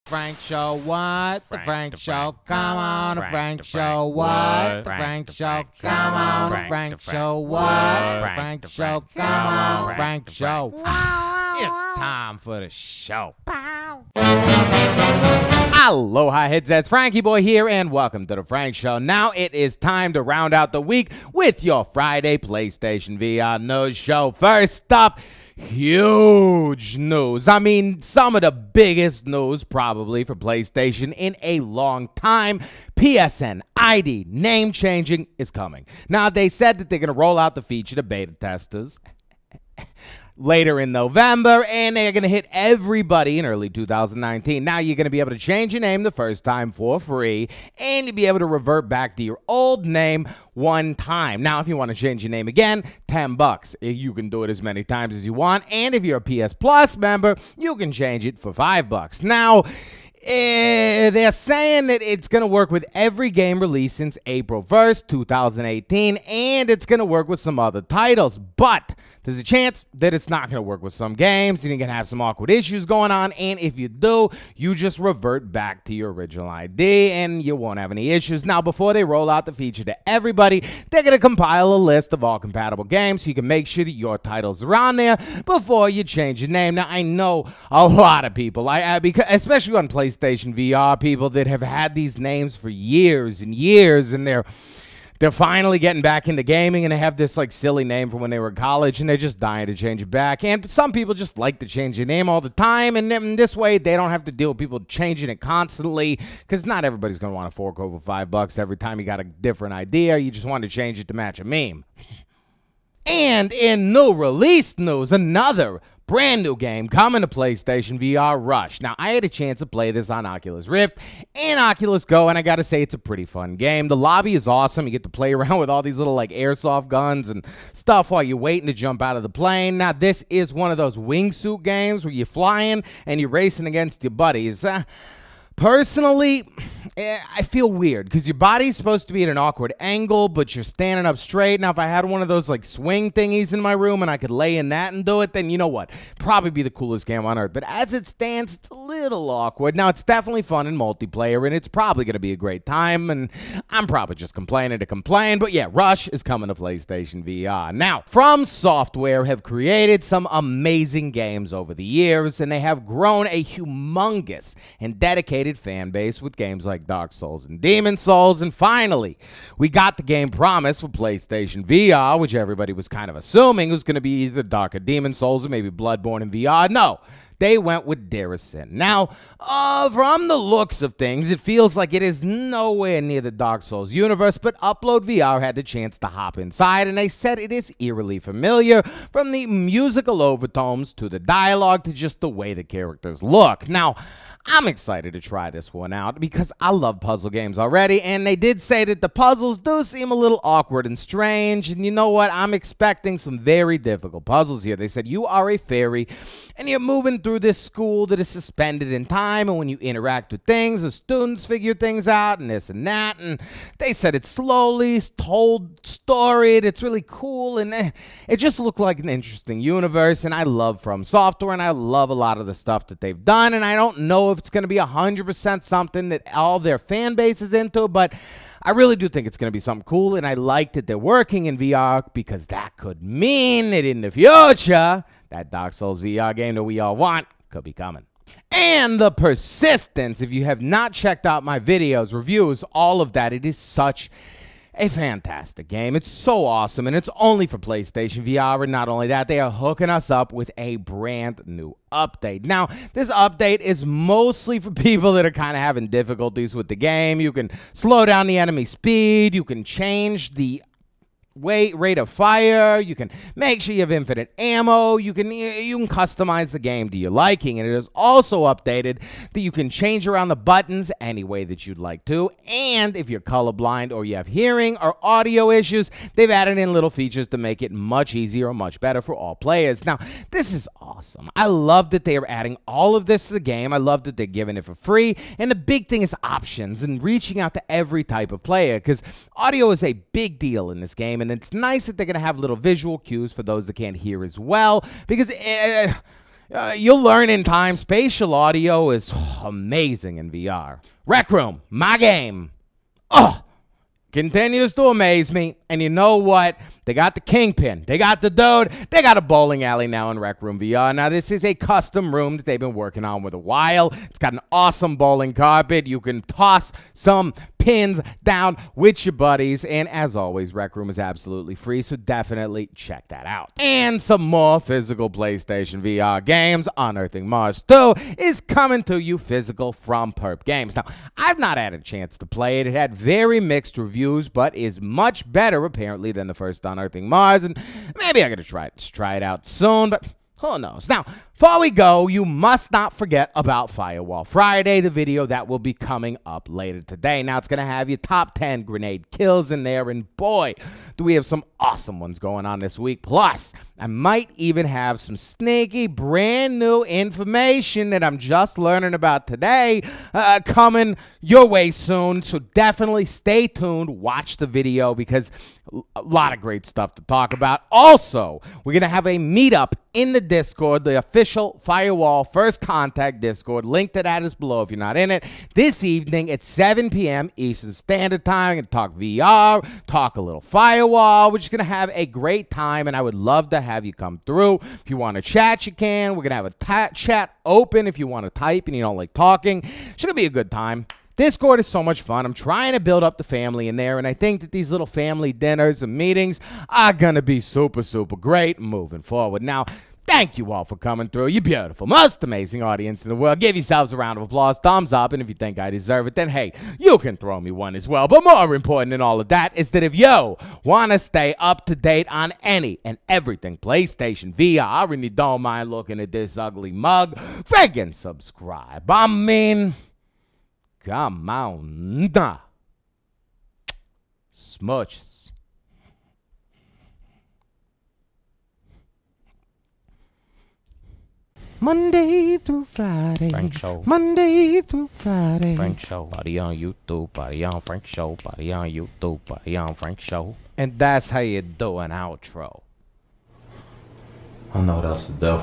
Frank Show, what? The Frank Show, come on, the Frank Show, what? The Frank Show, come on, the Frank Show, what? The Frank Show, come on, Frank Show. It's time for the show. Aloha headsets, Frankie Boy here, and welcome to the Frank Show. Now it is time to round out the week with your Friday PlayStation VR news show. First up, huge news. I mean, some of the biggest news probably for PlayStation in a long time. PSN ID name changing is coming. Now, they said that they're going to roll out the feature to beta testers later in November, and they're going to hit everybody in early 2019. Now, you're going to be able to change your name the first time for free, and you'll be able to revert back to your old name one time. Now, if you want to change your name again, $10. You can do it as many times as you want, and if you're a PS Plus member, you can change it for $5. Now, they're saying that it's going to work with every game released since April 1st, 2018, and it's going to work with some other titles, but there's a chance that it's not going to work with some games, and you're going to have some awkward issues going on, and if you do, you just revert back to your original ID, and you won't have any issues. Now, before they roll out the feature to everybody, they're going to compile a list of all compatible games so you can make sure that your titles are on there before you change your name. Now, I know a lot of people, because especially on PlayStation VR, people that have had these names for years and years, and they're finally getting back into gaming, and they have this like silly name from when they were in college, and they're just dying to change it back. And some people just like to change their name all the time, and then this way they don't have to deal with people changing it constantly, because not everybody's going to want to fork over $5 every time you got a different idea. You just want to change it to match a meme. And in new release news, another brand new game coming to PlayStation VR, Rush. Now, I had a chance to play this on Oculus Rift and Oculus Go, and I gotta say, it's a pretty fun game. The lobby is awesome. You get to play around with all these little, like, airsoft guns and stuff while you're waiting to jump out of the plane. Now, this is one of those wingsuit games where you're flying and you're racing against your buddies. Personally, I feel weird because your body's supposed to be at an awkward angle, but you're standing up straight. Now, if I had one of those like swing thingies in my room and I could lay in that and do it, then you know what? Probably be the coolest game on earth. But as it stands, it's a little awkward. Now, it's definitely fun in multiplayer, and it's probably going to be a great time, and I'm probably just complaining to complain. But yeah, Rush is coming to PlayStation VR. Now, From Software have created some amazing games over the years, and they have grown a humongous and dedicated fan base with games like Dark Souls and Demon Souls. And finally, we got the game promised for PlayStation VR, which everybody was kind of assuming was going to be either Dark or Demon Souls or maybe Bloodborne in VR. No, they went with Garrison. Now, from the looks of things, it feels like it is nowhere near the Dark Souls universe, but Upload VR had the chance to hop inside, and they said it is eerily familiar, from the musical overtones to the dialogue to just the way the characters look. Now, I'm excited to try this one out because I love puzzle games already, and they did say that the puzzles do seem a little awkward and strange, and you know what? I'm expecting some very difficult puzzles here. They said you are a fairy, and you're moving through this school that is suspended in time, and when you interact with things, the students figure things out, and this and that, and they said it's slowly told, storied, it's really cool, and it just looked like an interesting universe, and I love From Software, and I love a lot of the stuff that they've done, and I don't know if it's going to be 100% something that all their fan base is into, but I really do think it's going to be something cool, and I like that they're working in VR because that could mean that in the future, that Dark Souls VR game that we all want could be coming. And the persistence, if you have not checked out my videos, reviews, all of that, it is such a fantastic game. It's so awesome, and it's only for PlayStation VR, and not only that, they are hooking us up with a brand new update. Now, this update is mostly for people that are kind of having difficulties with the game. You can slow down the enemy speed, you can change the rate of fire, you can make sure you have infinite ammo, you can customize the game to your liking, and it is also updated that you can change around the buttons any way that you'd like to, and if you're colorblind or you have hearing or audio issues, they've added in little features to make it much easier or much better for all players. Now, this is awesome. I love that they are adding all of this to the game. I love that they're giving it for free, and the big thing is options and reaching out to every type of player, because audio is a big deal in this game, and it's nice that they're going to have little visual cues for those that can't hear as well, because You'll learn in time spatial audio is amazing in VR. Rec Room, my game. Oh, continues to amaze me. And you know what? They got the Kingpin. They got the Dude. They got a bowling alley now in Rec Room VR. Now, this is a custom room that they've been working on with a while. It's got an awesome bowling carpet. You can toss some pins down with your buddies. And as always, Rec Room is absolutely free, so definitely check that out. And some more physical PlayStation VR games. Unearthing Mars 2 is coming to you physical from Perp Games. Now, I've not had a chance to play it. It had very mixed reviews, but is much better, apparently, than the first Unearthing Mars, and maybe I'm going to try it out soon, but who knows. Now, before we go, you must not forget about Firewall Friday, the video that will be coming up later today. Now, it's going to have your top 10 grenade kills in there, and boy, do we have some awesome ones going on this week. Plus, I might even have some sneaky, brand new information that I'm just learning about today coming your way soon, so definitely stay tuned, watch the video, because a lot of great stuff to talk about. Also, we're going to have a meetup in the Discord, the official Firewall First Contact Discord. Link to that is below if you're not in it. This evening at 7 p.m. Eastern Standard Time. We're going to talk VR, talk a little Firewall. We're just going to have a great time, and I would love to have you come through. If you want to chat, you can. We're going to have a chat open if you want to type and you don't like talking. It's going to be a good time. Discord is so much fun. I'm trying to build up the family in there, and I think that these little family dinners and meetings are going to be super, super great moving forward. Now, thank you all for coming through. You beautiful, most amazing audience in the world. Give yourselves a round of applause, thumbs up, and if you think I deserve it, then hey, you can throw me one as well. But more important than all of that is that if you want to stay up to date on any and everything PlayStation VR, and you don't mind looking at this ugly mug, friggin' subscribe. I mean, come on, smush. Monday through Friday. Frank Show. Monday through Friday. Frank Show. Body on YouTube. Body on Frank Show. Body on YouTube. Body on Frank Show. And that's how you do an outro. I don't know what else to do.